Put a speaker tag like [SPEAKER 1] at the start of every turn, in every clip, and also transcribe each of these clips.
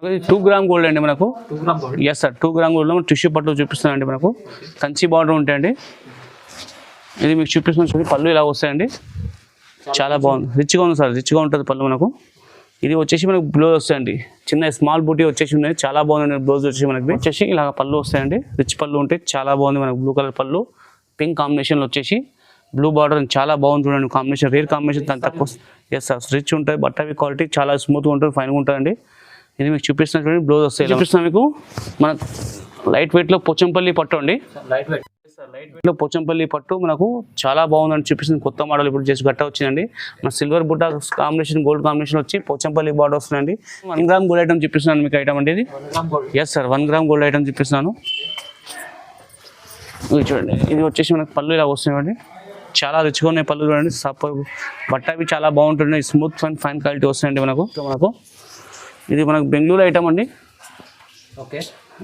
[SPEAKER 1] 2 gram gold అండి మనకు. Yes sir, 2 gram గోల్డ్లో టిష్యూ పట్టు చూపిస్తున్నానండి మనకు. కంచి బార్డర్ ఉంటాయండి. ఇది మీకు చూపిస్తున్నాను చూడండి. పళ్ళు ఇలా వస్తాయండి. చాలా బాగుంది, రిచ్గా ఉంది సార్. రిచ్గా ఉంటుంది పళ్ళు మనకు. ఇది వచ్చేసి మనకు బ్లౌజ్ వస్తాయండి. చిన్న స్మాల్ బూటీ వచ్చేసి ఉన్నాయి. చాలా బాగుంది బ్లౌజ్ వచ్చేసి మనకి. వచ్చేసి ఇలా పళ్ళు వస్తాయండి. రిచ్ పళ్ళు ఉంటాయి. చాలా బాగుంది మనకు. బ్లూ కలర్ పళ్ళు, పింక్ కాంబినేషన్లో వచ్చేసి బ్లూ బార్డర్ చాలా బాగుంది చూడండి. కాంబినేషన్ రేర్ కాంబినేషన్, దాని తక్కువ. ఎస్ సార్, రిచ్ ఉంటుంది. బట్టవి క్వాలిటీ చాలా స్మూత్గా ఉంటుంది, ఫైన్గా ఉంటుందండి. ఇది మీకు చూపిస్తున్న చూడండి. బ్లౌజ్ వస్తాయి. చూపిస్తున్నాను మీకు. మన లైట్ వెయిట్లో పోచంపల్లి పట్టు అండి. లైట్ వెయిట్లో పోచంపల్లి పట్టు మనకు చాలా బాగుందని చూపిస్తుంది. కొత్త మోడల్ ఇప్పుడు చేసి గట్ట వచ్చిందండి. మన సిల్వర్ బుట్ట కాంబినేషన్, గోల్డ్ కాంబినేషన్ వచ్చి పోచంపల్లి బార్డర్ వస్తుందండి. 1 గ్రామ్ గోల్డ్ ఐటమ్ చూపిస్తున్నాను మీకు. ఐటమ్ అండి ఇది. Yes sir, 1 gram gold item చూపిస్తున్నాను. ఇది చూడండి. ఇది వచ్చేసి మనకు పళ్ళు ఇలా వస్తున్నాయండి. చాలా రిచ్గా ఉన్నాయి పళ్ళు చూడండి. బట్ట అవి చాలా బాగుంటుంది. స్మూత్ అండ్ ఫైన్ క్వాలిటీ వస్తాయండి మనకు. ఇది మనకు బెంగళూరు ఐటమ్ అండి. ఓకే.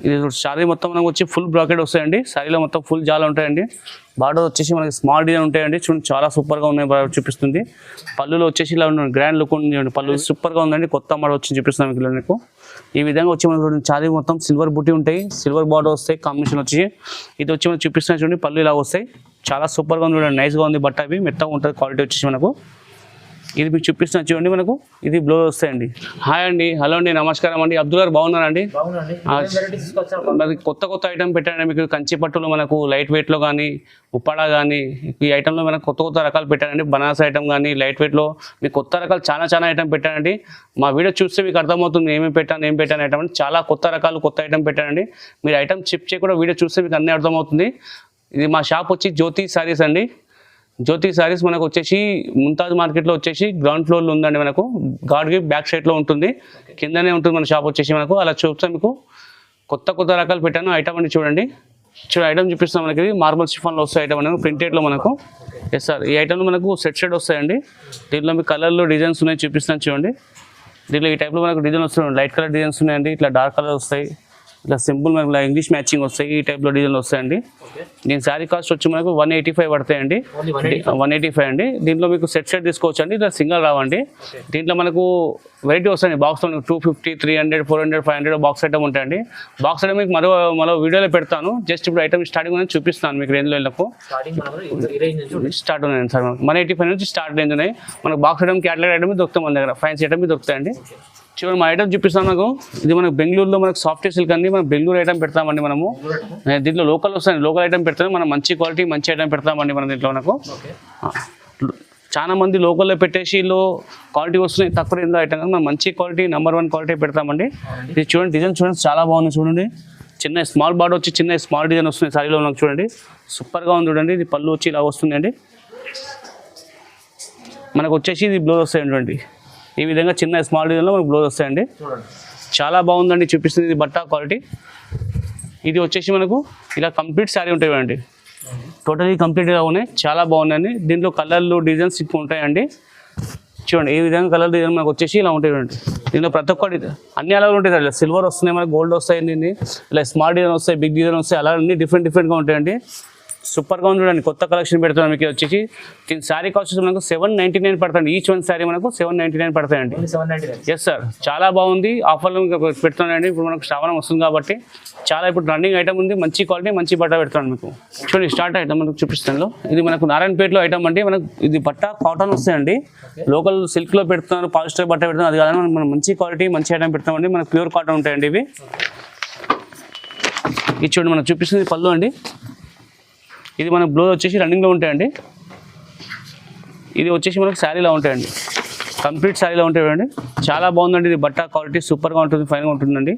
[SPEAKER 1] ఇది శారీ మొత్తం మనకు వచ్చి ఫుల్ బ్రాకెట్ వస్తాయండి. శారీలో మొత్తం ఫుల్ జాల ఉంటాయండి. బార్డర్ వచ్చేసి మనకి స్మాల్ డిజైన్ ఉంటాయండి. చూడండి చాలా సూపర్గా ఉన్నాయి. చూపిస్తుంది. పళ్ళులో వచ్చేసి ఇలా ఉన్న గ్రాండ్ లుక్ ఉంది. పళ్ళు సూపర్గా ఉందండి. కొత్త మోడల్ వచ్చి చూపిస్తున్నాను మీకు. మీకు ఈ విధంగా వచ్చి మనకు శారీ మొత్తం సిల్వర్ బుట్టి ఉంటాయి. సిల్వర్ బార్డర్ వస్తాయి. కాంబినేషన్ వచ్చి ఇది వచ్చి మనం చూపిస్తున్నాను చూడండి. పళ్ళు ఇలా వస్తాయి. చాలా సూపర్గా ఉంది చూడండి. నైస్గా ఉంది. బట్ట అవి మెత్తగా ఉంటుంది. క్వాలిటీ వచ్చేసి మనకు. ఇది మీకు చూపిస్తున్నా చూడండి మనకు. ఇది బ్లౌజ్ వస్తాయండి. హాయ్ అండి, హలో అండి, నమస్కారం అండి. అబ్దుల్ గారు బాగున్నారండి? మరి కొత్త ఐటమ్ పెట్టండి మీకు. కంచి పట్టులో మనకు లైట్ వెయిట్లో కానీ, ఉప్పాడ కానీ, ఈ ఐటెంలో మనకు కొత్త రకాలు పెట్టానండి. బనారస్ ఐటమ్ కానీ లైట్ వెయిట్లో మీకు కొత్త రకాలు చాలా ఐటమ్ పెట్టానండి. మా వీడియో చూస్తే మీకు అర్థమవుతుంది ఏం పెట్టాను ఐటమ్ అంటే. చాలా కొత్త రకాలు కొత్త ఐటమ్ పెట్టానండి. మీరు ఐటమ్ చిప్ చేయకుండా వీడియో చూస్తే మీకు అన్నీ అర్థమవుతుంది. ఇది మా షాప్ వచ్చి జ్యోతి సారీస్ అండి. జ్యోతి సారీస్ మనకు వచ్చేసి ముంతాజ్ మార్కెట్లో వచ్చేసి గ్రౌండ్ ఫ్లోర్లో ఉందండి. మనకు గాడ్కి బ్యాక్ సైడ్లో ఉంటుంది. కిందనే ఉంటుంది మన షాప్ వచ్చేసి మనకు. అలా చూస్తే మీకు కొత్త రకాలు పెట్టాను. ఐటమ్ అండి చూడండి. ఐటమ్ చూపిస్తాం మనకి. మార్బల్ షిఫాన్లో వస్తాయి ఐటమ్ అనేది ప్రింటెడ్లో మనకు. ఎస్ సార్, ఈ ఐటమ్లో మనకు సెట్ వస్తాయండి. దీంట్లో మీకు కలర్లో డిజైన్స్ ఉన్నాయి, చూపిస్తాను చూడండి. దీంట్లో ఈ టైప్లో మనకు డిజైన్ వస్తున్నాయి. లైట్ కలర్ డిజైన్స్ ఉన్నాయండి. ఇట్లా డార్క్ కలర్ వస్తాయి. ఇట్లా సింపుల్ మనకు ఇంగ్లీష్ మ్యాచింగ్ వస్తాయి. ఈ టైప్లో డిజైన్లు వస్తాయండి. దీని శారీ కాస్ట్ వచ్చి మనకు 185 పడతాయండి. 185 అండి. దీంట్లో మీకు సెట్ తీసుకోవచ్చు అండి. ఇట్లా సింగల్ రావండి. దీంట్లో మనకు వెరైటీ వస్తాయండి. బాక్స్లో 250, 300, 400, 500 బాక్స్ ఐటమ్ ఉంటాయండి. బాక్స్ ఐటమ్ మీకు మరో వీడియోలో పెడతాను. జస్ట్ ఇప్పుడు ఐటమ్ స్టార్టింగ్ అనేది చూపిస్తాను మీకు. రేంజ్లో స్టార్ట్ ఉన్నాయండి సార్. 185 నుంచి స్టార్ట్ రేంజ్ ఉన్నాయి. మనకు బాక్స్ ఐటమ్, క్యాటలాగ్ ఐటమ్ దొరుకుతాయి మన దగ్గర. ఫ్యాన్సీ ఐటమ్ దొరుకుతాయండి. చూడండి మా ఐటమ్ చూపిస్తాను నాకు. ఇది మనకు బెంగళూరులో మనకు సాఫ్ట్వేర్ సిల్క్ అండి. మనం బెంగళూరు ఐటమ్ పెడతామండి మనము. దీంట్లో లోకల్ వస్తాయండి. లోకల్ ఐటమ్ పెడతాం మనం. మంచి క్వాలిటీ మంచి ఐటమ్ పెడతామండి మనం దీంట్లో. మనకు చాలా మంది లోకల్లో పెట్టేసి క్వాలిటీ వస్తున్నాయి, తక్కువ రేంజ్లో ఐటమ్ మనం మంచి క్వాలిటీ నెంబర్ 1 క్వాలిటీ పెడతామండి. ఇది చూడండి, డిజైన్ చూడండి చాలా బాగుంది చూడండి. చిన్న స్మాల్ బార్డర్ వచ్చి చిన్న స్మాల్ డిజైన్ వస్తుంది సారీలో మనకు. చూడండి సూపర్గా ఉంది చూడండి. ఇది పళ్ళు వచ్చి ఇలా వస్తుందండి. మనకు వచ్చేసి ఇది బ్లౌజ్ వస్తాయండి. ఈ విధంగా చిన్న స్మాల్ డిజైన్లో మనకు బ్లౌజ్ వస్తాయండి. చాలా బాగుందండి చూపిస్తుంది. ఇది బట్ట క్వాలిటీ. ఇది వచ్చేసి మనకు ఇలా కంప్లీట్ శారీ ఉంటాయండి. టోటలీ కంప్లీట్గా ఉన్నాయి. చాలా బాగున్నాయండి. దీంట్లో కలర్లు డిజైన్స్ ఎక్కువ ఉంటాయండి. చూడండి ఈ విధంగా కలర్ డిజైన్ మనకు వచ్చేసి ఇలా ఉంటాయండి. దీంట్లో ప్రతి ఒక్కటి అన్ని అలా ఉంటాయి. ఇలా సిల్వర్ వస్తున్నాయి, మనకు గోల్డ్ వస్తాయండి. ఇలా స్మాల్ డిజైన్ వస్తాయి, బిగ్ డిజైన్ వస్తాయి. అలా అన్ని డిఫరెంట్గా ఉంటాయండి. సూపర్గా ఉంది చూడండి. కొత్త కలెక్షన్ పెడుతున్నాం మీకు. వచ్చేసి దీని శారీ కాస్ట్ మనకు 799 పడుతుంది. ఈచ్ వన్ శారీ మనకు 799 పడతాయండి. ఎస్ సార్, చాలా బాగుంది. ఆఫర్లు పెడుతున్నాయండి. ఇప్పుడు మనకు శ్రావణం వస్తుంది కాబట్టి చాలా ఇప్పుడు రన్నింగ్ ఐటమ్ ఉంది. మంచి క్వాలిటీ మంచి బట్ట పెడుతున్నాను మీకు. చూడండి స్టార్ట్ ఐటమ్ మనకు చూపిస్తాను. ఇది మనకు నారాయణపేటలో ఐటమ్ అండి. మనకు ఇది బట్ట కాటన్ వస్తాయండి. లోకల్ సిల్క్లో పెడుతున్నారు, పాలిస్టర్ బట్ట పెడుతున్నారు. అది కాదని మనం మంచి క్వాలిటీ మంచి ఐటమ్ పెడతామండి. మనకు ప్యూర్ కాటన్ ఉంటాయండి ఇవి. ఇది చూడండి మనకు చూపిస్తుంది పళ్ళు అండి. ఇది మన బ్లౌజ్ వచ్చేసి రన్నింగ్లో ఉంటాయండి. ఇది వచ్చేసి మనకు శారీలో ఉంటాయండి. కంప్లీట్ శారీలో ఉంటాయండి. చాలా బాగుందండి. ఇది బట్ట క్వాలిటీ సూపర్గా ఉంటుంది, ఫైన్గా ఉంటుందండి.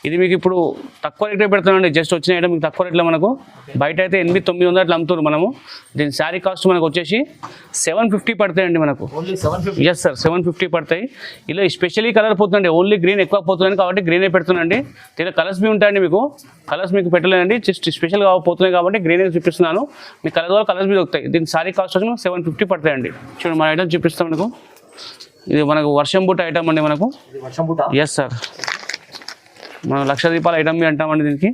[SPEAKER 1] ఇది మీకు ఇప్పుడు తక్కువ రేట్లో పెడతామండి. జస్ట్ వచ్చిన ఐటమ్ మీకు తక్కువ రేట్లో మనకు. బయట అయితే 800-900 అట్లా అమ్ముతారు మనము. దీని శారీ కాస్ట్ మనకు వచ్చేసి 750 పడతాయండి మనకు. ఎస్ సార్, 750 పడతాయి. ఇలా స్పెషల్లీ కలర్ పోతుందండి. ఓన్లీ గ్రీన్ ఎక్కువ పోతుంది కాబట్టి గ్రీనే పెడుతున్నాండి. దీనిలో కలర్స్ బి ఉంటాయండి మీకు. కలర్స్ మీకు పెట్టలేదండి. జస్ట్ స్పెషల్గా పోతున్నాయి కాబట్టి గ్రీనే చూపిస్తున్నాను. మీ కలర్స్ బి దొరుకుతాయి. దీని శారీ కాస్ట్ వచ్చి మనకు 750 పడతాయండి. చూడండి మన ఐటమ్ చూపిస్తాం మనకు. ఇది మనకు వర్షం బూట ఐటమ్ అండి మనకు. ఎస్ సార్, మనం 1,00,000 రూపాయల ఐటమ్ అంటామండి దీనికి.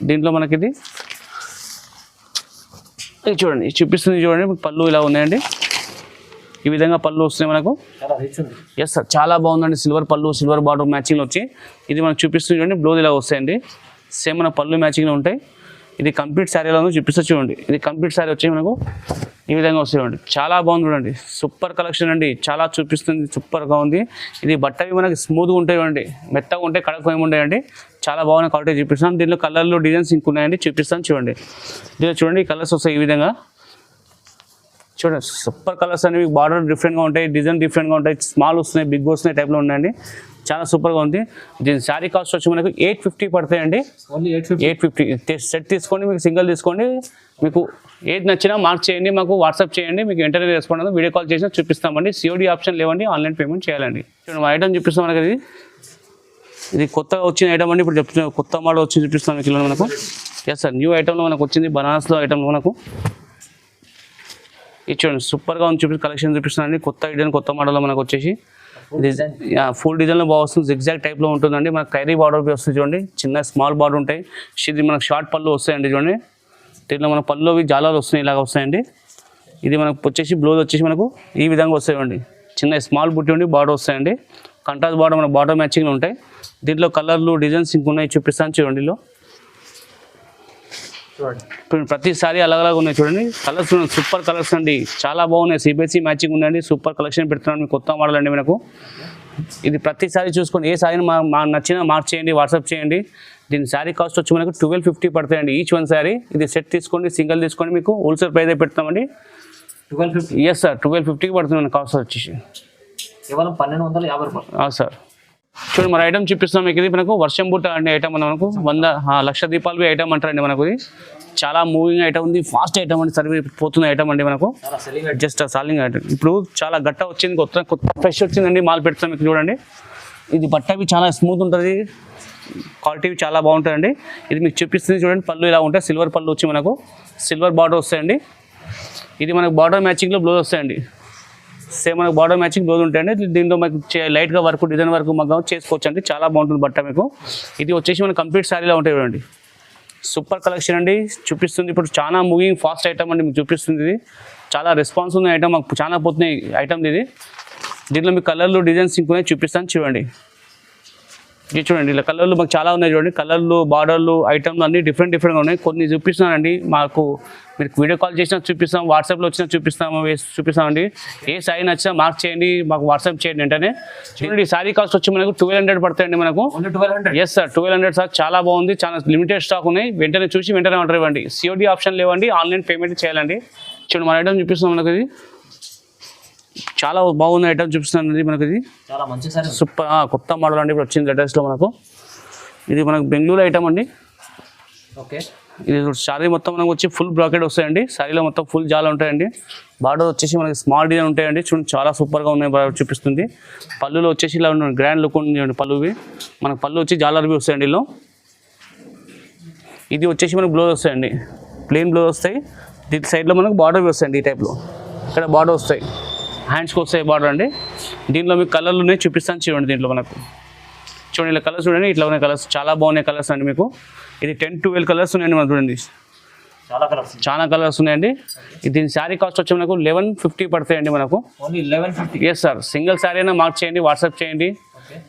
[SPEAKER 1] దీంట్లో మనకి ఇది చూడండి చూపిస్తుంది చూడండి. పళ్ళు ఇలా ఉన్నాయండి. ఈ విధంగా పళ్ళు వస్తున్నాయి మనకు. ఎస్ సార్, చాలా బాగుందండి. సిల్వర్ పళ్ళు, సిల్వర్ బార్డర్ మ్యాచింగ్లో వచ్చి ఇది మనకు చూపిస్తుంది చూడండి. బ్లౌజ్ ఇలా వస్తాయండి, సేమ్ మన పళ్ళు మ్యాచింగ్లో ఉంటాయి. ఇది కంప్లీట్ శారీలో చూపిస్తా చూడండి. ఇది కంప్లీట్ శారీ వచ్చి మనకు ఈ విధంగా వస్తాయి చూడండి. చాలా బాగుంది చూడండి, సూపర్ కలెక్షన్ అండి. చాలా చూపిస్తుంది, సూపర్గా ఉంది. ఇది బట్టవి మనకి స్మూత్గా ఉంటాయి చూడండి, మెత్తగా ఉంటాయి, కడక ఏమి ఉంటాయండి. చాలా బాగున్న క్వాలిటీ చూపిస్తాను. దీనిలో కలర్లు డిజైన్స్ ఇంకున్నాయండి, చూపిస్తాను చూడండి. దీనిలో చూడండి ఈ కలర్స్ వస్తాయి ఈ విధంగా చూడండి. సూపర్ కలర్స్ అనేవి, బార్డర్ డిఫరెంట్గా ఉంటాయి, డిజైన్ డిఫరెంట్గా ఉంటాయి, స్మాల్ వస్తున్నాయి, బిగ్ వస్తున్నాయి టైప్లో ఉన్నాయండి. చాలా సూపర్గా ఉంది. దీని శారీ కాస్ట్ వచ్చి మనకు 850 పడతాయండి. 850 సెట్ తీసుకోండి, మీకు సింగిల్ తీసుకోండి. మీకు ఏది నచ్చినా మార్క్ చేయండి, మాకు వాట్సాప్ చేయండి, మీకు వెంటనే రెస్పాండ్ వీడియో కాల్ చేసినా చూపిస్తామండి. COD ఆప్షన్ లేవండి, ఆన్లైన్ పేమెంట్ చేయాలండి. చూడండి మా ఐటమ్ చూపిస్తాం మనకి. ఇది కొత్తగా వచ్చిన ఐటమ్ అండి. ఇప్పుడు చెప్తున్నా, కొత్త మోడల్ వచ్చి చూపిస్తాం మీకు మనకు. ఎస్ సార్, న్యూ ఐటమ్లో మనకు వచ్చింది, బనారస్లో ఐటమ్లో మనకు. ఇది చూడండి సూపర్గా ఉంది, కలెక్షన్ చూపిస్తున్నానండి. కొత్త డిజైన్, కొత్త మోడల్లో మనకు వచ్చేసి ఫుల్ డిజైన్లో బాగా వస్తుంది. జిగ్జాగ్ టైప్లో ఉంటుందండి. మనకు ఖైరీ బార్డర్ వస్తుంది చూడండి, చిన్న స్మాల్ బార్డర్ ఉంటాయి. ఇది మనకు షార్ట్ పళ్ళు వస్తాయండి చూడండి. దీంట్లో మన పళ్ళు జాలాలు వస్తున్నాయి, ఇలాగ వస్తాయండి. ఇది మనకు వచ్చేసి బ్లౌజ్ వచ్చేసి మనకు ఈ విధంగా వస్తాయండి, చిన్న స్మాల్ బుట్టి ఉండి బార్డర్ వస్తాయండి. కంట్రాస్ట్ బార్డర్ మన బార్డర్ మ్యాచింగ్లో ఉంటాయి. దీంట్లో కలర్లు డిజైన్స్ ఇంకున్నాయి, చూపిస్తాను చూడండి. ఇప్పుడు ప్రతిసారి అలాగలాగా ఉన్నాయి చూడండి. కలర్స్ సూపర్ కలర్స్ అండి, చాలా బాగున్నాయి. CBSE మ్యాచింగ్ ఉందండి, సూపర్ కలెక్షన్ పెడుతున్నాను. మీకు కొత్త మోడల్ అండి మనకు. ఇది ప్రతిసారి చూసుకోండి, ఏ సారీని మా నచ్చినా మార్క్ చేయండి, వాట్సాప్ చేయండి. దీని శారీ కాస్ట్ వచ్చి మనకు 1250 పడతాయండి ఈచ్ వన్ శారీ. ఇది సెట్ తీసుకోండి, సింగిల్ తీసుకోండి, మీకు హోల్సేల్ ప్రైస్ పెడతామండి. 1250. ఎస్ సార్, 1250కి పడుతుంది కాస్ట్ వచ్చేసి
[SPEAKER 2] కేవలం 1250 రూపాయలు.
[SPEAKER 1] సార్ చూడండి మన ఐటమ్ చూపిస్తాం మీకు. ఇది మనకు వర్షం బుట్ట అండి ఐటమ్ మనకు 100 లక్ష దీపాలు ఐటమ్ అంటారండి మనకు. ఇది చాలా మూవింగ్ ఐటమ్ ఉంది, ఫాస్ట్ ఐటమ్ అండి, సర్వీస్ పోతున్న ఐటమ్ అండి మనకు. Just selling item. ఇప్పుడు చాలా గట్ట వచ్చింది, కొత్త ఫ్రెష్ వచ్చిందండి, మాల్ పెడతాం మీకు చూడండి. ఇది బట్టవి చాలా స్మూత్ ఉంటుంది, క్వాలిటీ చాలా బాగుంటుందండి. ఇది మీకు చూపిస్తుంది చూడండి. పళ్ళు ఇలా ఉంటాయి, సిల్వర్ పళ్ళు వచ్చి మనకు సిల్వర్ బార్డర్ వస్తాయండి. ఇది మనకు బార్డర్ మ్యాచింగ్లో బ్లౌజ్ వస్తాయండి, సేమ్ మనకు బార్డర్ మ్యాచింగ్ బ్లౌజ్ ఉంటాయండి. దీంట్లో మనకు లైట్గా వర్క్, డిజైన్ వర్క్ మగ్గం చేసుకోవచ్చు అండి, చాలా బాగుంటుంది బట్ట మీకు. ఇది వచ్చేసి మనకు కంప్లీట్ శారీలో ఉంటాయి చూడండి. సూపర్ కలెక్షన్ అండి, చూపిస్తుంది. ఇప్పుడు చాలా మూవింగ్ ఫాస్ట్ ఐటమ్ అండి, మీకు చూపిస్తుంది. ఇది చాలా రెస్పాన్స్ ఉన్న ఐటమ్, మాకు చాలా పోతున్నాయి ఐటమ్ ఇది. దీంట్లో మీకు కలర్లు డిజైన్స్ ఇంకున్నాయి, చూపిస్తాను చూడండి. ఇది చూడండి, ఇలా కలర్లు మాకు చాలా ఉన్నాయి చూడండి. కలర్లు, బార్డర్లు, ఐటమ్లు అన్నీ డిఫరెంట్గా ఉన్నాయి. కొన్ని చూపిస్తున్నానండి, మాకు మీరు వీడియో కాల్ చేసినా చూపిస్తాం, వాట్సాప్లో వచ్చినా చూపిస్తామండి. ఏ సారీ నచ్చినా మార్క్ చేయండి, మాకు వాట్సాప్ చేయండి వెంటనే. చూడండి ఈ సారీ కాస్ట్ వచ్చి మనకు 1200 పడతాయండి మనకు.
[SPEAKER 2] 1200.
[SPEAKER 1] Yes sir, 1200 sir. చాలా బాగుంది, చాలా లిమిటెడ్ స్టాక్ ఉన్నాయి. వెంటనే చూసి వెంటనే ఆర్డర్ ఇవ్వండి. COD ఆప్షన్ లేవండి, ఆన్లైన్ పేమెంట్ చేయాలండి. చూడండి మన ఐటమ్ చూపిస్తాం మనకు. ఇది చాలా బాగుంది ఐటమ్ చూపిస్తుంది మనకు. ఇది
[SPEAKER 2] చాలా మంచి సారీ,
[SPEAKER 1] సూపర్ కొత్త మోడల్ అండి, ఇప్పుడు వచ్చింది లేటెస్ట్లో మనకు. ఇది మనకు బెంగళూరు ఐటమ్ అండి.
[SPEAKER 2] ఓకే.
[SPEAKER 1] ఇది శారీ మొత్తం మనకు వచ్చి ఫుల్ బ్రాకెట్ వస్తాయండి. శారీలో మొత్తం ఫుల్ జాలు ఉంటాయండి. బార్డర్ వచ్చేసి మనకి స్మాల్ డిజైన్ ఉంటాయండి. చూడండి చాలా సూపర్గా ఉన్నాయి, చూపిస్తుంది. పళ్ళులో వచ్చేసి ఇలా ఉన్నాయి, గ్రాండ్ లుక్ ఉంది పళ్ళువి. మనకు పళ్ళు వచ్చి జాలర్వి వస్తాయండి ఇలా. ఇది వచ్చేసి మనకు బ్లౌజ్ వస్తాయండి, ప్లెయిన్ బ్లౌజ్ వస్తాయి. దీని సైడ్లో మనకు బార్డర్వి వస్తాయండి ఈ టైప్లో. ఇక్కడ బార్డర్ వస్తాయి, హ్యాండ్స్కి వస్తాయి బార్డర్ అండి. దీంట్లో మీకు కలర్లు ఉన్నాయి, చూపిస్తాను చూడండి. దీంట్లో మనకు చూడండి ఇలా కలర్స్ చూడండి, ఇట్లా ఉన్నాయి కలర్స్, చాలా బాగున్నాయి కలర్స్ అండి మీకు. ఇది 10-12 కలర్స్ ఉన్నాయండి మనకు చూడండి, చాలా కలర్స్ ఉన్నాయండి. దీని శారీ కాస్ట్ వచ్చి మనకు 1150 పడతాయండి మనకు.
[SPEAKER 2] 1150.
[SPEAKER 1] ఎస్ సార్, సింగిల్ శారీ అయినా మార్క్ చేయండి, వాట్సాప్ చేయండి.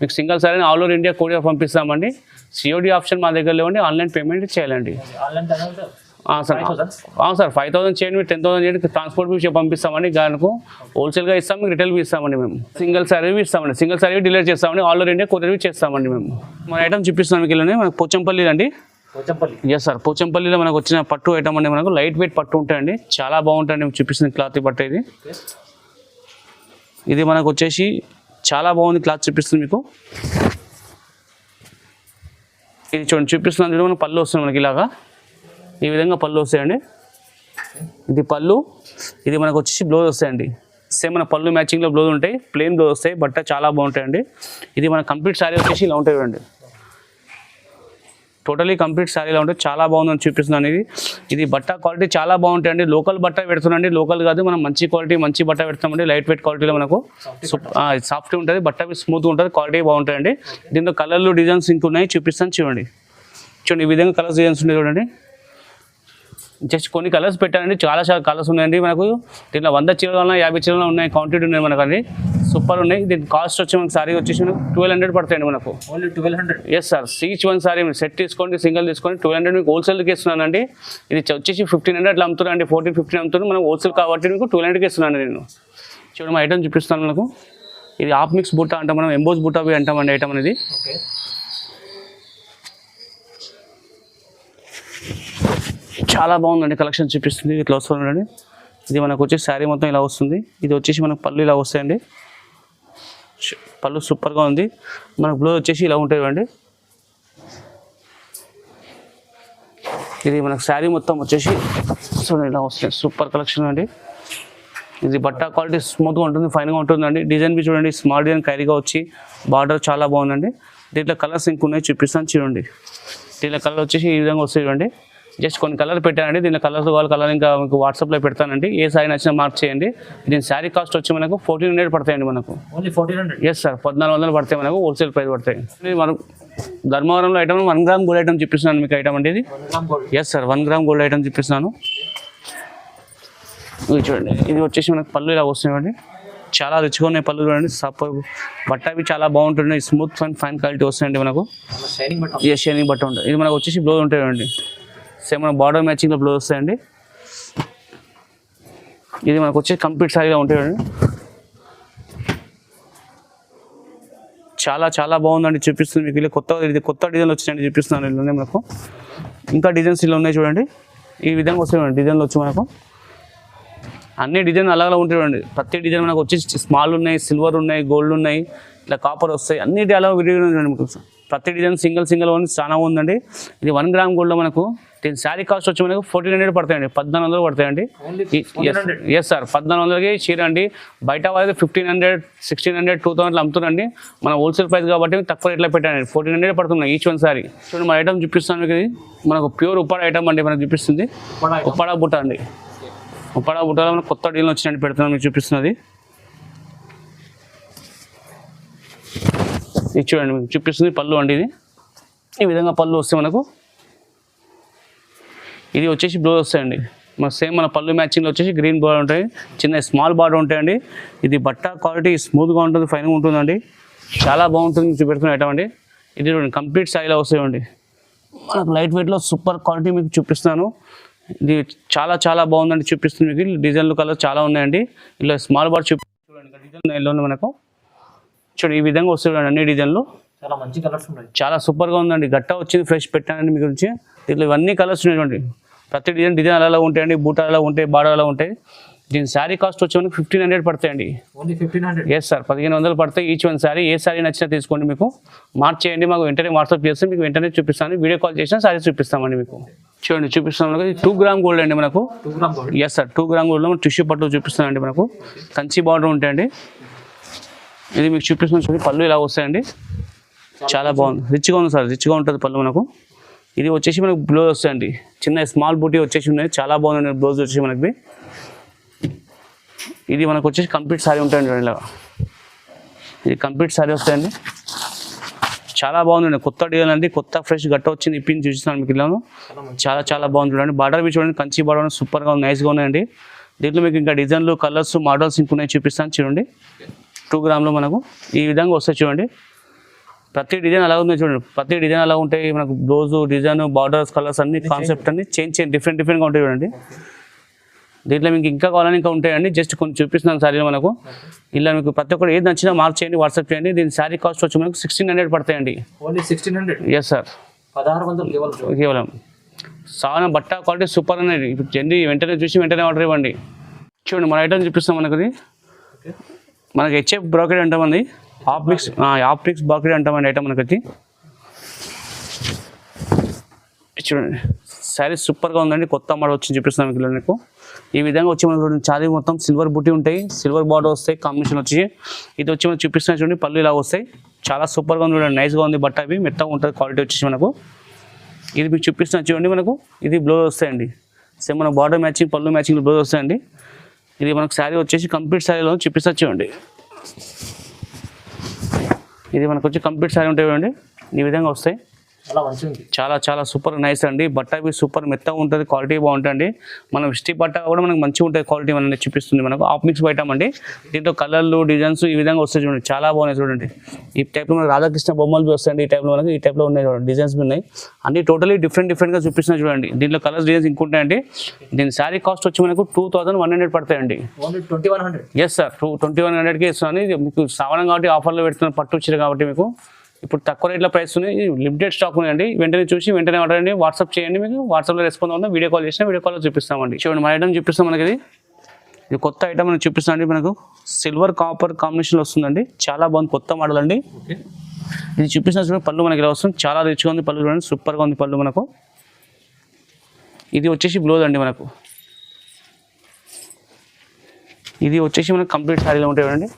[SPEAKER 1] మీకు single sari all over India courier పంపిస్తామండి. COD ఆప్షన్ మా దగ్గర లేవండి, ఆన్లైన్ పేమెంట్ చేయాలండి. సార్ 5000 చేయండి, మీరు 10,000 చేయండి, ట్రాన్స్పోర్ట్ విషయం పంపిస్తామండి. దానికి హోల్సేల్గా ఇస్తాం, మీకు రిటైల్ ఇస్తామండి. మేము సింగిల్ సారీ ఇస్తామండి, సింగిల్ సారీ డిలీట్ చేస్తామండి, ఆల్ ఓవర్ ఇండియా కొరియర్ చేస్తామండి. మేము మన ఐటమ్ చూపిస్తాం మీకు. ఇలా మనకు పోచంపల్లి అండి. ఎస్ సార్, పోచంపల్లిలో మనకు వచ్చిన పట్టు ఐటమ్ అండి. మనకు లైట్ వెయిట్ పట్టు ఉంటాయండి, చాలా బాగుంటాయండి. చూపిస్తుంది క్లాత్ పట్టు ఇది. ఇది మనకు వచ్చేసి చాలా బాగుంది క్లాత్, చూపిస్తుంది మీకు. ఇది చూడండి చూపిస్తున్నాను, మనకు పళ్ళు వస్తుంది మనకి ఇలాగా, ఈ విధంగా పళ్ళు వస్తాయండి. ఇది పళ్ళు, ఇది మనకు వచ్చేసి బ్లౌజ్ వస్తాయండి. సేమ్ మన పళ్ళు మ్యాచింగ్లో బ్లౌజ్ ఉంటాయి, ప్లెయిన్ బ్లౌజ్ వస్తాయి, బట్ట చాలా బాగుంటాయండి. ఇది మన కంప్లీట్ శారీ వచ్చేసి ఇలా ఉంటాయి చూడండి, టోటలీ కంప్లీట్ శారీలో ఉంటుంది, చాలా బాగుందని చూపిస్తున్నాను. ఇది బట్ట క్వాలిటీ చాలా బాగుంటాయండి. లోకల్ బట్ట పెడుతున్నాండి, లోకల్ కాదు, మనం మంచి క్వాలిటీ మంచి బట్ట పెడతామండి. లైట్ వెయిట్ క్వాలిటీలో మనకు సాఫ్ట్ ఉంటుంది, బట్ట స్మూత్గా ఉంటుంది, క్వాలిటీ బాగుంటాయండి. దీంట్లో కలర్లు డిజైన్స్ ఇంకున్నాయి, చూపిస్తాను చూడండి. చూడండి ఈ విధంగా కలర్స్ డిజైన్స్ ఉన్నాయి చూడండి. జస్ట్ కొన్ని కలర్స్ పెట్టానండి, చాలా కలర్స్ ఉన్నాయండి మనకు. దీంట్లో 100 చీరలు 50 చీరలు ఉన్నాయి, క్వాంటిటీ ఉన్నాయి మనకు. అది సూపర్ ఉన్నాయి. దీని కాస్ట్ వచ్చి మనకు సారీ వచ్చేసి మనకు 1200 పడతాయండి మనకు.
[SPEAKER 2] Only 1200.
[SPEAKER 1] Yes sir, each one sorry set తీసుకోండి, సింగిల్ తీసుకోండి 1200 మీకు హోల్సేల్కి ఇస్తున్నానండి. ఇది వచ్చేసి 1500 అట్లా అమ్ముతున్నాను, 14-15 అమ్ముతున్నాను. మనం హోల్సేల్ కాబట్టి మీకు 1200కి ఇస్తున్నాను నేను. చూడండి మా ఐటమ్ చూపిస్తాను మనకు. ఇది హాఫ్ మిక్స్ బుట్ట అంటాం మనం, ఎంబోస్ బుట్ట అంటామండి ఐటమ్ అనేది.
[SPEAKER 2] ఓకే,
[SPEAKER 1] చాలా బాగుందండి కలెక్షన్ చూపిస్తుంది. ఇట్లా వస్తుందండి. ఇది మనకు వచ్చేసి శారీ మొత్తం ఇలా వస్తుంది. ఇది వచ్చేసి మనకు పళ్ళు ఇలా వస్తాయండి. పళ్ళు సూపర్గా ఉంది. మనకు బ్లౌజ్ వచ్చేసి ఇలా ఉంటాయండి. ఇది మనకు శారీ మొత్తం వచ్చేసి ఇలా వస్తుంది. సూపర్ కలెక్షన్ అండి. ఇది బట్ట క్వాలిటీ స్మూత్గా ఉంటుంది, ఫైన్గా ఉంటుందండి. డిజైన్ బి చూడండి, స్మాల్ డిజైన్ ఖైరీగా వచ్చి బార్డర్ చాలా బాగుందండి. దీంట్లో కలర్స్ ఇంకున్నాయి, చూపిస్తాను చూడండి. దీంట్లో కలర్ వచ్చేసి ఈ విధంగా వస్తాయి చూడండి. జస్ట్ కొన్ని కలర్ పెట్టానండి. దీనిలో కలర్స్ కావాలి, కలర్ ఇంకా మీకు వాట్సాప్లో పెడతానండి. ఏ సారీ నచ్చినా మార్క్ చేయండి. దీని శారీ కాస్ట్ వచ్చి మనకు 1400 పడతాయండి మనకు.
[SPEAKER 2] ఓన్లీ 1400.
[SPEAKER 1] ఎస్ సార్, 1400 పడతాయి మనకు, హోల్సేల్ ప్రైస్ పడతాయి. మనం ధర్మవరంలో ఐటమ్ 1 గ్రామ్ గోల్డ్ ఐటమ్ చూపిస్తున్నాను మీకు. ఐటమ్ అంటే ఇది
[SPEAKER 2] 1 gram gold.
[SPEAKER 1] Yes sir, 1 gram gold item చూపిస్తున్నాను. ఇది చూడండి, ఇది వచ్చేసి మనకు పళ్ళు ఇలా వస్తున్నాయండి. చాలా రిచ్గా ఉన్నాయి పళ్ళు చూడండి. బట్ట అవి చాలా బాగుంటుంది, స్మూత్ అండ్ ఫైన్ క్వాలిటీ వస్తాయండి మనకు.
[SPEAKER 2] షైనింగ్ బట్ట.
[SPEAKER 1] ఏ షైనింగ్ బట్ట ఉంటుంది. ఇది మనకు వచ్చేసి బ్లౌజ్ ఉంటాయండి, సేమ్ మన బార్డర్ మ్యాచింగ్లో బ్లౌజ్ వస్తాయండి. ఇది మనకు వచ్చి కంప్లీట్ సారీగా ఉంటాయండి. చాలా బాగుందండి, చూపిస్తుంది మీకు. ఇది కొత్త డిజైన్లు వచ్చినాయండి, చూపిస్తున్నాను. ఇలా మనకు ఇంకా డిజైన్స్ ఇలా ఉన్నాయి చూడండి. ఈ విధంగా వస్తాయండి డిజైన్లు వచ్చి మనకు. అన్ని డిజైన్ అలాగే ఉంటాయండి. ప్రతి డిజైన్ మనకు వచ్చి స్మాల్ ఉన్నాయి, సిల్వర్ ఉన్నాయి, గోల్డ్ ఉన్నాయి, ఇట్లా కాపర్ వస్తాయి. అన్నిటి అలా విడిగా ఉందండి మీకు. ప్రతి డిజైన్ సింగిల్ ఉంది, చాలా ఉందండి. ఇది 1 గ్రామ్ గోల్డ్లో మనకు. దీని శారీ కాస్ట్ వచ్చి మనకు 1400 పడతాయండి, 1400 పడతాయండి. ఎస్ సార్, 1400కి చీర అండి. బయట వాళ్ళకి 1500, 1600, 2000 అమ్ముతుందండి. మన హోల్సేల్ ప్రైస్ కాబట్టి తక్కువ రేట్లో పెట్టండి. 1400 పడుతున్నాయి ఈచ్ వన్ సారీ. చూడండి మన ఐటమ్ చూపిస్తాను మీకు. ఇది మనకు ప్యూర్ ఉప్పాడ ఐటమ్ అండి మనకు చూపిస్తుంది. ఉప్పాడ బుట్ట అండి. ఉప్పాడ బుట్టలో మనకు కొత్త డీల్ వచ్చినట్టు పెడుతున్నాను మీకు చూపిస్తున్నది. ఇది చూడండి మీకు చూపిస్తుంది పళ్ళు అండి. ఇది ఈ విధంగా పళ్ళు వస్తే మనకు. ఇది వచ్చేసి బ్లౌజ్ వస్తాయండి. మన సేమ్ మన పళ్ళు మ్యాచింగ్లో వచ్చేసి గ్రీన్ బార్డర్ ఉంటాయి, చిన్న స్మాల్ బార్డర్ ఉంటాయండి. ఇది బట్ట క్వాలిటీ స్మూత్గా ఉంటుంది, ఫైన్గా ఉంటుందండి. చాలా బాగుంటుంది చూపెడుతున్న ఐటమ్ అండి. ఇది చూడండి కంప్లీట్ స్టైల్లో వస్తాయండి. మనకు లైట్ వెయిట్లో సూపర్ క్వాలిటీ మీకు చూపిస్తాను. ఇది చాలా బాగుందండి, చూపిస్తుంది మీకు. డిజైన్లు కలర్ చాలా ఉన్నాయండి. ఇలా స్మాల్ బార్డర్ చూడండి, డిజైన్ ఎల్లో ఉంది మనకు. చూడండి ఈ విధంగా వస్తాయి అన్ని డిజైన్లు.
[SPEAKER 2] చాలా మంచి కలర్స్ ఉన్నాయి,
[SPEAKER 1] చాలా సూపర్గా ఉందండి. గట్ట వచ్చింది, ఫ్రెష్ పెట్టానండి మీ గురించి. ఇట్లా ఇవన్నీ కలర్స్ ఉన్నాయండి. ప్రతి డిజైన్ అలా ఉంటాయండి, బూట అలా ఉంటాయి, బార్డర్ అలా ఉంటాయి. దీని శారీ కాస్ట్ వచ్చి మనకి 1500 పడతాయండి.
[SPEAKER 2] ఓన్లీ 1500.
[SPEAKER 1] ఎస్ సార్, 1500 పడతాయి ఈచ్ వన్ శారీ. ఏ శారీ నచ్చినా తీసుకోండి, మీకు మార్క్ చేయండి, మాకు వెంటనే వాట్సాప్ చేస్తే మీకు వెంటనే చూపిస్తాను. వీడియో కాల్ చేసినా శారీ చూపిస్తామండి మీకు. చూడండి చూపిస్తాం. 2 గ్రామ్ గోల్డ్ అండి మనకు.
[SPEAKER 2] 2 gram gold.
[SPEAKER 1] Yes sir, 2 gram గోల్డ్లో టిష్యూ పట్టు చూపిస్తానండి మనకు. కంచి బార్డర్ ఉంటాయండి. ఇది మీకు చూపిస్తున్నాను చూడండి. పళ్ళు ఇలా వస్తాయండి. చాలా బాగుంది, రిచ్గా ఉంది సార్, రిచ్గా ఉంటుంది పళ్ళు మనకు. ఇది వచ్చేసి మనకు బ్లౌజ్ వస్తాయండి, చిన్న స్మాల్ బూటీ వచ్చేసి ఉన్నాయి. చాలా బాగుంది బ్లౌజ్ వచ్చేసి మనకి. ఇది మనకు వచ్చేసి కంప్లీట్ సారీ ఉంటాయండి. ఇలా ఇది కంప్లీట్ సారీ వస్తాయండి. చాలా బాగుందండి, కొత్త డిజైన్ అండి, కొత్త ఫ్రెష్ గట్ట వచ్చింది. ఇప్పించి చూపిస్తాను మీకు. ఇలాను చాలా బాగుంది చూడండి. బార్డర్ బి చూడండి, కంచి బార్డర్ సూపర్గా ఉంది, నైస్గా ఉన్నాయండి. దీంట్లో మీకు ఇంకా డిజైన్లు, కలర్స్, మోడల్స్ ఇంకున్నాయి, చూపిస్తాను చూడండి. 2 గ్రామ్లో మనకు ఈ విధంగా వస్తాయి చూడండి. ప్రతి డిజైన్ అలా ఉంది చూడండి. ప్రతి డిజైన్ అలా ఉంటాయి మనకు. బ్లౌజ్ డిజైన్, బార్డర్స్, కలర్స్ అన్ని కాన్సెప్ట్ అన్ని చేంజ్ డిఫరెంట్గా ఉంటాయి చూడండి. దీంట్లో మీకు ఇంకా కావాలని ఇంకా ఉంటాయండి. జస్ట్ కొన్ని చూపిస్తున్నాను సారీలో మనకు. ఇలా మీకు ప్రతి ఒక్కరు ఏది నచ్చినా మార్క్ చేయండి, వాట్సాప్ చేయండి. దీని శారీ కాస్ట్ వచ్చి మనకు 1600 పడతాయండి.
[SPEAKER 2] ఓన్లీ 1600.
[SPEAKER 1] ఎస్ సార్,
[SPEAKER 2] 1600
[SPEAKER 1] కేవలం. సానా బట్ట క్వాలిటీ సూపర్ అనేది. ఇప్పుడు జల్దీ వెంటనే చూసి వెంటనే ఆర్డర్ ఇవ్వండి. చూడండి మన ఐటమ్ చూపిస్తాం మనకు. మనకి హెచ్ఎఫ్ బ్రాకెట్ అంటామండి. హాఫ్ మిక్స్ బ్రాకెట్ అంటామండి ఐటమ్ మనకి. చూడండి శారీ సూపర్గా ఉందండి. కొత్త మోడల్ వచ్చి చూపిస్తాను మీకు. మీకు ఈ విధంగా వచ్చి మనకు చారీ మొత్తం సిల్వర్ బుట్టి ఉంటాయి, సిల్వర్ బార్డర్ వస్తాయి, కాంబినేషన్ వచ్చి. ఇది వచ్చి మనకు చూపిస్తున్నా చూడండి. పళ్ళు ఇలా వస్తాయి. చాలా సూపర్గా ఉంది చూడండి, నైస్గా ఉంది. బట్ట అవి మెత్తగా ఉంటుంది, క్వాలిటీ వచ్చేసి మనకు. ఇది మీకు చూపిస్తున్నా చూడండి. మనకు ఇది బ్లౌజ్ వస్తాయండి. సేమ్ మన బార్డర్ మ్యాచింగ్, పళ్ళు మ్యాచింగ్ బ్లౌజ్ వస్తాయండి. ఇది మనకు శారీ వచ్చేసి కంప్లీట్ శారీలో చూపిస్తా చూడండి. ఇది మనకు వచ్చి కంప్లీట్ శారీ ఉంటాయి చూడండి. ఈ విధంగా వస్తాయి.
[SPEAKER 2] చాలా మంచిగా ఉంది.
[SPEAKER 1] చాలా చాలా సూపర్ నైస్ అండి. బట్ట అవి సూపర్ మెత్తగా ఉంటుంది, క్వాలిటీ బాగుంటుంది. మనం స్టిక్ బట్ట కూడా మనకు మంచిగా ఉంటుంది, క్వాలిటీ మనల్ని చూపిస్తుంది. మనకు ఆఫ్ మిక్స్ ఐటమ్ అండి. దీంట్లో కలర్లు డిజైన్స్ ఈ విధంగా వస్తాయి చూడండి, చాలా బాగున్నాయి చూడండి. ఈ టైప్లో మనకు రాధాకృష్ణ బొమ్మలు వస్తాయండి. ఈ టైప్లో మనకి ఈ టైప్లో ఉన్నాయి చూడండి, డిజైన్స్ ఉన్నాయి అన్ని టోటలీ డిఫరెంట్గా చూపిస్తున్నాయి చూడండి. దీంట్లో కలర్స్ డిజైన్స్ ఇంకుంటాయండి. దీని శారీ కాస్ట్ వచ్చి మనకు 2100 పడతాయండి.
[SPEAKER 2] ఓన్లీ 2100.
[SPEAKER 1] ఎస్ సార్, 2100కి ఇస్తున్నాను. మీకు శ్రావణం కాబట్టి ఆఫర్లో పెడుతున్న పట్టు వచ్చారు కాబట్టి మీకు ఇప్పుడు తక్కువ రేట్లో ప్రైస్ ఉన్నాయి. లిమిటెడ్ స్టాక్ ఉన్నాయండి. వెంటనే చూసి వెంటనే ఆర్డర్ అండి. వాట్సాప్ చేయండి, మీకు వాట్సాప్లో రెస్పాన్స్ అవుతుంది. వీడియో కాల్ చేసినా వీడియో కాల్లో చూపిస్తామండి. చూడండి మన ఐటమ్ చూపిస్తాం. మనకి ఇది కొత్త ఐటమ్ మనకి చూపిస్తామండి. మనకు సిల్వర్ కాపర్ కాంబినేషన్లో వస్తుందండి. చాలా బాగుంది, కొత్త మోడల్ అండి. ఇది చూపిస్తున్న చూడండి, పళ్ళు మనకి ఇలా వస్తుంది. చాలా రిచ్గా ఉంది పళ్ళు చూడండి, సూపర్గా ఉంది పళ్ళు మనకు. ఇది వచ్చేసి బ్లౌజ్ అండి మనకు. ఇది వచ్చేసి మనకు కంప్లీట్ శారీలో ఉంటాయి చూడండి,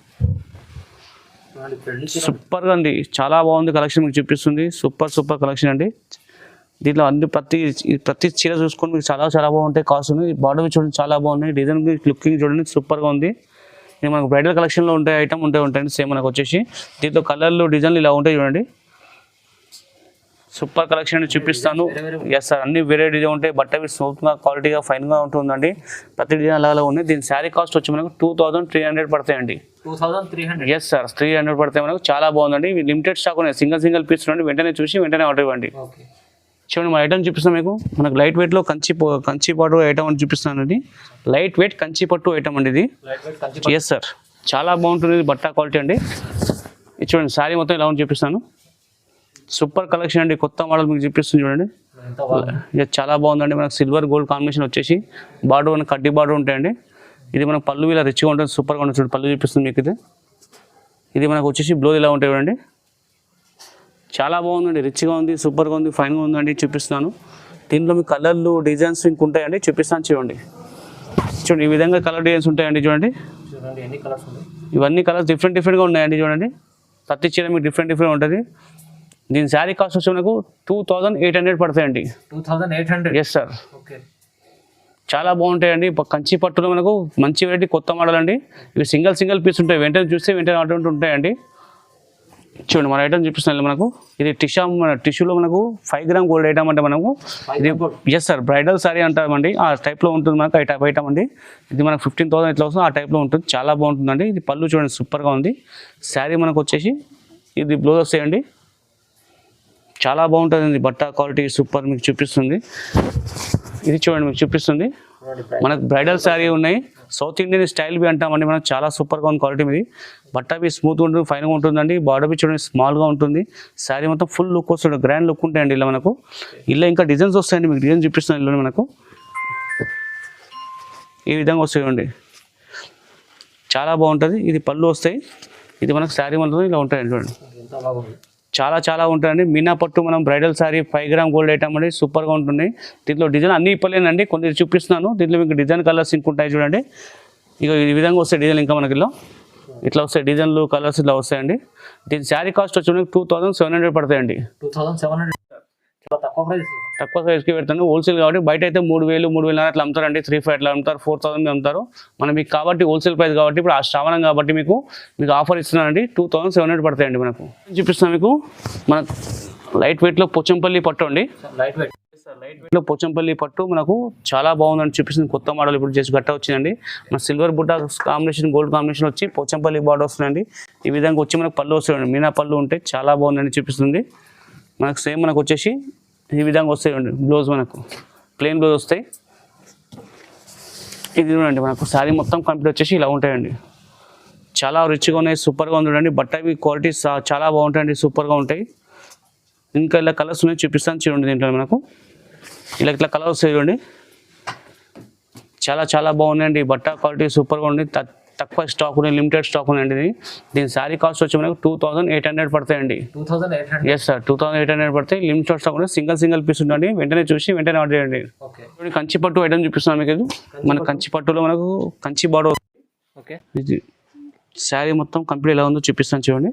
[SPEAKER 1] సూపర్గా ఉంది. చాలా బాగుంది కలెక్షన్ మీకు చూపిస్తుంది. సూపర్ కలెక్షన్ అండి. దీంట్లో అన్ని ప్రతి చీర చూసుకొని మీకు చాలా చాలా బాగుంటాయి. కాస్ట్ ఉంది. బార్డర్ చూడండి చాలా బాగున్నాయి. డిజైన్ లుకింగ్ చూడండి సూపర్గా ఉంది. ఇది మనకు బ్రైడల్ కలెక్షన్లో ఉంటాయి ఐటమ్ ఉంటాయండి. సేమ్ మనకు వచ్చేసి దీంట్లో కలర్లు డిజైన్లు ఇలా ఉంటాయి చూడండి. సూపర్ కలెక్షన్ చూపిస్తాను. ఎస్ సార్, అన్ని వేరే డిజైన్ ఉంటాయి. బట్ట స్మూత్గా క్వాలిటీగా ఫైన్గా ఉంటుందండి. ప్రతి డిజైన్ అలా ఉంది. దీని శారీ కాస్ట్ వచ్చి మనకు 2300 పడతాయండి.
[SPEAKER 2] 2300.
[SPEAKER 1] ఎస్ సార్, 300 పడతాయి మనకు. చాలా బాగుందండి. ఇవి లిమిటెడ్ స్టాక్ ఉన్నాయి, సింగిల్ పీస్ ఉండండి. వెంటనే చూసి వెంటనే ఆర్డర్ ఇవ్వండి. చూడండి మన ఐటమ్ చూపిస్తాను మీకు. మనకు లైట్ వెయిట్లో కంచి పట్టు ఐటమ్ అని చూపిస్తానండి. లైట్ వెయిట్ కంచి పట్టు ఐటమ్ అండి ఇది. ఎస్ సార్, చాలా బాగుంటుంది. బట్ట క్వాలిటీ అండి. ఇది చూడండి శారీ మొత్తం ఇలా ఉంది చూపిస్తాను. సూపర్ కలెక్షన్ అండి. కొత్త మోడల్ మీకు చూపిస్తుంది చూడండి. చాలా బాగుందండి. మనకు సిల్వర్ గోల్డ్ కాంబినేషన్ వచ్చేసి బార్డర్ మనకు కడ్డీ బార్డర్ ఉంటాయండి. ఇది మనకు పళ్ళు ఇలా రిచ్గా ఉంటుంది, సూపర్గా ఉంటుంది చూడండి. పళ్ళు చూపిస్తుంది మీకు ఇది మనకు వచ్చేసి బ్లౌజ్ ఇలా ఉంటాయి చూడండి. చాలా బాగుందండి, రిచ్గా ఉంది, సూపర్గా ఉంది, ఫైన్గా ఉందండి. చూపిస్తున్నాను. దీంట్లో మీకు కలర్లు డిజైన్స్ ఇంక ఉంటాయండి, చూపిస్తాను చూడండి. చూడండి ఈ విధంగా కలర్ డిజైన్స్ ఉంటాయండి చూడండి. ఇవన్నీ కలర్స్ డిఫరెంట్గా ఉన్నాయండి చూడండి. ప్రతి చీర మీకు డిఫరెంట్ ఉంటుంది. దీని శారీ కాస్ట్ వచ్చి మనకు 2800 పడతాయండి.
[SPEAKER 2] 2800.
[SPEAKER 1] ఎస్ సార్, చాలా బాగుంటాయండి. కంచి పట్టులో మనకు మంచి వెరైటీ కొత్త మోడల్ అండి. ఇవి సింగిల్ పీస్ ఉంటాయి. వెంటనే చూస్తే వెంటనే అటువంటి ఉంటాయండి. చూడండి మన ఐటమ్ చూపిస్తున్నాను మనకు. ఇది టిష్యూలో మనకు 5 గ్రామ్ గోల్డ్ ఐటమ్ అంటే మనకు ఇది. ఎస్ సార్, బ్రైడల్ శారీ అంటామండి. ఆ టైప్లో ఉంటుంది మనకు. ఆ టైప్ ఐటమ్ అండి. ఇది మనకు 15,000 ఇట్లా వస్తుంది. ఆ టైప్లో ఉంటుంది. చాలా బాగుంటుందండి. ఇది పళ్ళు చూడండి సూపర్గా ఉంది. శారీ మనకు వచ్చేసి ఇది బ్లౌజ్ వస్తాయండి. చాలా బాగుంటుంది బట్ట క్వాలిటీ సూపర్ మీకు చూపిస్తుంది. ఇది చూడండి మీకు చూపిస్తుంది. మనకు బ్రైడల్ శారీ ఉన్నాయి. సౌత్ ఇండియన్ స్టైల్ బి అంటామండి మనం. చాలా సూపర్గా ఉంది క్వాలిటీ మీది. బట్ట బి స్మూత్గా ఉంటుంది, ఫైన్గా ఉంటుందండి. బార్డర్ బి చూడండి స్మాల్గా ఉంటుంది. శారీ మొత్తం ఫుల్ లుక్ వస్తుంది, గ్రాండ్ లుక్ ఉంటాయండి ఇలా మనకు. ఇలా ఇంకా డిజైన్స్ వస్తాయండి, మీకు డిజైన్ చూపిస్తున్నాను ఇలా మనకు. ఈ విధంగా వస్తాయండి, చాలా బాగుంటుంది. ఇది పళ్ళు వస్తాయి. ఇది మనకు శారీ మొత్తం ఇలా ఉంటాయండి చూడండి. చాలా ఉంటాయండి. మీనా పట్టు మనం bridal sari 5 gram gold item అండి. సూపర్గా ఉంటుంది. దీంట్లో డిజైన్ అన్ని ఇప్పలేనండి, కొన్ని చూపిస్తున్నాను. దీంట్లో మీకు డిజైన్ కలర్స్ ఇంక ఉంటాయి చూడండి. ఇక ఈ విధంగా వస్తాయి డిజైన్. ఇంకా మనకి ఇట్లా వస్తాయి డిజైన్లు కలర్స్ ఇట్లా వస్తాయండి. దీని శారీ కాస్ట్ వచ్చి మనకి 2700 పడతాయండి.
[SPEAKER 2] 2700.
[SPEAKER 1] తక్కువ ప్రైస్కి పెడతాను. హోల్సేల్ కాబట్టి బయట అయితే 3000, 3500 అట్లా అమ్ముతారండి. 3500 అట్లా అమ్ముతారు, 4000 అమ్ముతారు. మనం మీకు కాబట్టి హోల్సేల్ ప్రైస్ కాబట్టి ఇప్పుడు ఆ శ్రావణం కాబట్టి మీకు ఆఫర్ ఇస్తున్నానండి. 2700 పడతాయండి. మనకు చూపిస్తాను మీకు. మన లైట్ వెయిట్లో పోచంపల్లి పట్టు అండి. లైట్ వెయిట్లో పోచంపల్లి పట్టు మనకు చాలా బాగుందని చూపిస్తుంది. కొత్త మోడల్ ఇప్పుడు చేసి గట్ట వచ్చిందండి. మన సిల్వర్ బుట్ట కాంబినేషన్ గోల్డ్ కాంబినేషన్ వచ్చి పోచంపల్లి బార్డర్ వస్తుందండి. ఈ విధంగా వచ్చి మనకు పళ్ళు వస్తాయండి. మీనా పళ్ళు ఉంటాయి, చాలా బాగుందని చూపిస్తుంది. మనకు సేమ్ మనకు వచ్చేసి ఈ విధంగా వస్తాయండి. బ్లౌజ్ మనకు ప్లెయిన్ బ్లౌజ్ వస్తాయి. ఇది చూడండి మనకు శారీ మొత్తం కంప్లీట్ వచ్చేసి ఇలా ఉంటాయండి. చాలా రిచ్గా ఉన్నాయి, సూపర్గా ఉంది చూడండి. బట్ట క్వాలిటీ చాలా బాగుంటాయండి, సూపర్గా ఉంటాయి. ఇంకా ఇలా కలర్స్ ఉన్నాయి, చూపిస్తాను చూడండి. దీంట్లో మనకు ఇట్లా కలర్స్ వస్తాయి చూడండి. చాలా బాగున్నాయండి. బట్ట క్వాలిటీ సూపర్గా ఉంది. తక్కువ స్టాక్ ఉన్నాయి, లిమిటెడ్ స్టాక్ ఉన్నాయండి. దీని శారీ కాస్ట్ వచ్చి మనకు 2800 పడతాయండి.
[SPEAKER 2] 2800.
[SPEAKER 1] ఎస్ సార్, 2800 పడతాయి. లిమిటెడ్ స్టాక్ ఉన్నాయి, సింగిల్ పీస్ ఉండండి. వెంటనే చూసి వెంటనే ఆర్డర్ చేయండి. కంచి పట్టు ఐటమ్ చూపిస్తున్నాను మీకు. మన కంచి పట్టులో మనకు కంచి బార్డర్.
[SPEAKER 2] ఓకే,
[SPEAKER 1] ఇది శారీ మొత్తం కంప్లీట్ ఎలా ఉందో చూపిస్తాను చూడండి.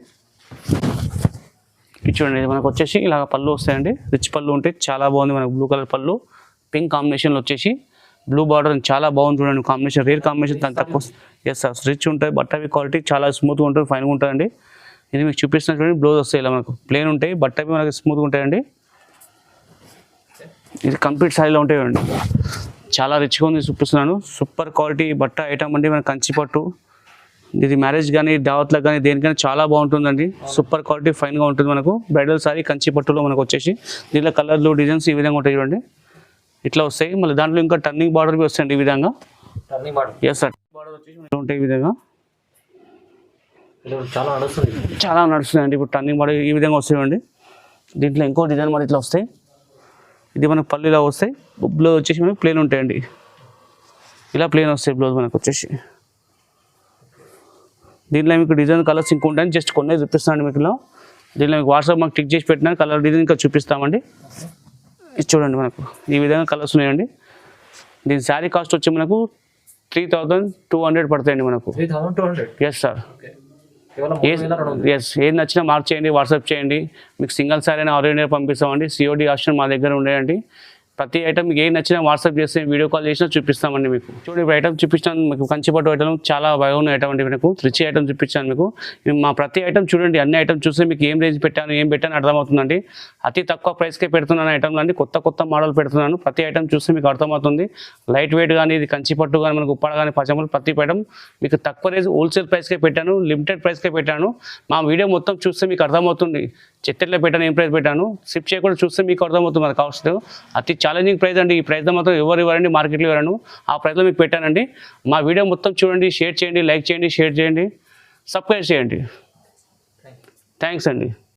[SPEAKER 1] ఇది చూడండి, ఇది మనకు వచ్చేసి ఇలా పళ్ళు వస్తాయండి. రిచ్ పళ్ళు ఉంటాయి, చాలా బాగుంది. మనకు బ్లూ కలర్ పళ్ళు, పింక్ కాంబినేషన్లో వచ్చేసి బ్లూ బార్డర్ చాలా బాగుంది చూడండి. కాంబినేషన్ రేర్ కాంబినేషన్, దాని తక్కువ. ఎస్ సార్, రిచ్ ఉంటాయి. బట్టవి క్వాలిటీ చాలా స్మూత్గా ఉంటుంది, ఫైన్గా ఉంటుందండి. ఇది మీకు చూపిస్తున్న చూడండి. బ్లౌజ్ వస్తాయి ఇలా మనకు ప్లెయిన్ ఉంటాయి. బట్టవి మనకి స్మూత్గా ఉంటాయండి. ఇది కంప్లీట్ సారీలో ఉంటాయండి. చాలా రిచ్గా ఉంది చూపిస్తున్నాను. సూపర్ క్వాలిటీ బట్ట ఐటమ్ అండి. మన కంచి పట్టు ఇది మ్యారేజ్ కానీ దావత్లకు కానీ దేనికైనా చాలా బాగుంటుందండి. సూపర్ క్వాలిటీ ఫైన్గా ఉంటుంది. మనకు బ్రైడల్ సారీ కంచి పట్టులో మనకు వచ్చేసి దీంట్లో కలర్లు డిజైన్స్ ఈ విధంగా ఉంటాయి చూడండి. ఇట్లా వస్తాయి. మళ్ళీ దాంట్లో ఇంకా టర్నింగ్ బార్డర్ వస్తాయండి ఈ విధంగా.
[SPEAKER 2] Turning border.
[SPEAKER 1] Yes sir, border వచ్చేసి ఇట్లా ఉంటాయి ఈ విధంగా.
[SPEAKER 2] చాలా నడుస్తుంది.
[SPEAKER 1] చాలా నడుస్తుందండి. ఇప్పుడు టర్నింగ్ బార్డర్ ఈ విధంగా వస్తాయండి. దీంట్లో ఇంకో డిజైన్ మరి ఇట్లా వస్తాయి. ఇది మనకు పళ్ళు ఇలా వస్తాయి. బ్లౌజ్ వచ్చేసి మనకు ప్లేన్ ఉంటాయండి. ఇలా ప్లేన్ వస్తాయి బ్లౌజ్ మనకు వచ్చేసి. దీంట్లో మీకు డిజైన్ కలర్స్ ఇంకా ఉంటాయని జస్ట్ కొన్ని చూపిస్తానండి మీకు. దీంట్లో మీకు వాట్సాప్ మాకు టిక్ చేసి పెట్టినా కలర్ డిజైన్ ఇంకా చూపిస్తామండి. ఇది చూడండి మనకు ఈ విధంగా కలర్స్ ఉన్నాయండి. దీని శారీ కాస్ట్ వచ్చి మనకు 3200 పడతాయండి మనకు.
[SPEAKER 2] 3200.
[SPEAKER 1] Yes sir. ఎస్, ఏది నచ్చినా మార్క్ చేయండి, వాట్సాప్ చేయండి. మీకు సింగిల్ సారీ అయినా ఆల్ ఇండియా పంపిస్తామండి. సిఓడి ఆప్షన్ మా దగ్గర ఉండేయండి. ప్రతి ఐటమ్ మీకు ఏది నచ్చినా వాట్సాప్ చేస్తే వీడియో కాల్ చేసినా చూపిస్తామండి మీకు. చూడండి ఇప్పుడు ఐటమ్ చూపించాను మీకు. కంచిపట్టు ఐటమ్ చాలా బాగున్న ఐటమ్ అండి. మీకు రిచ్ ఐటమ్ చూపించాను మీకు. మా ప్రతి ఐటమ్ చూడండి. అన్ని ఐటమ్ చూస్తే మీకు ఏం రేంజ్ పెట్టాను ఏం పెట్టాను అర్థమవుతుందండి. అతి తక్కువ ప్రైస్కే పెడుతున్నాను ఐటమ్లు అండి. కొత్త మోడల్ పెడుతున్నాను. ప్రతి ఐటమ్ చూస్తే మీకు అర్థమవుతుంది. లైట్ వెయిట్ కానీ ఇది కంచిపట్టు కానీ మనకు ఉప్పాడ కానీ పచ్చమూలు ప్రతి ఐటమ్ మీకు తక్కువ రేంజ్ హోల్సేల్ ప్రైస్కే పెట్టాను. లిమిటెడ్ ప్రైస్కే పెట్టాను. మా వీడియో మొత్తం చూస్తే మీకు అర్థమవుతుంది. చెత్తెట్లో పెట్టాను ఏం ప్రైస్ పెట్టాను. షిప్ చేయకుండా చూస్తే మీకు అర్థమవుతుంది మన కాస్ట్. అతి ఛాలెంజింగ్ ప్రైస్ అండి. ఈ ప్రైస్లో మాత్రం ఎవరు ఇవ్వరండి, మార్కెట్లో ఇవ్వరను. ఆ ప్రైస్లో మీకు పెట్టానండి. మా వీడియో మొత్తం చూడండి, షేర్ చేయండి, లైక్ చేయండి, షేర్ చేయండి, సబ్స్క్రైబ్ చేయండి. థ్యాంక్స్ అండి.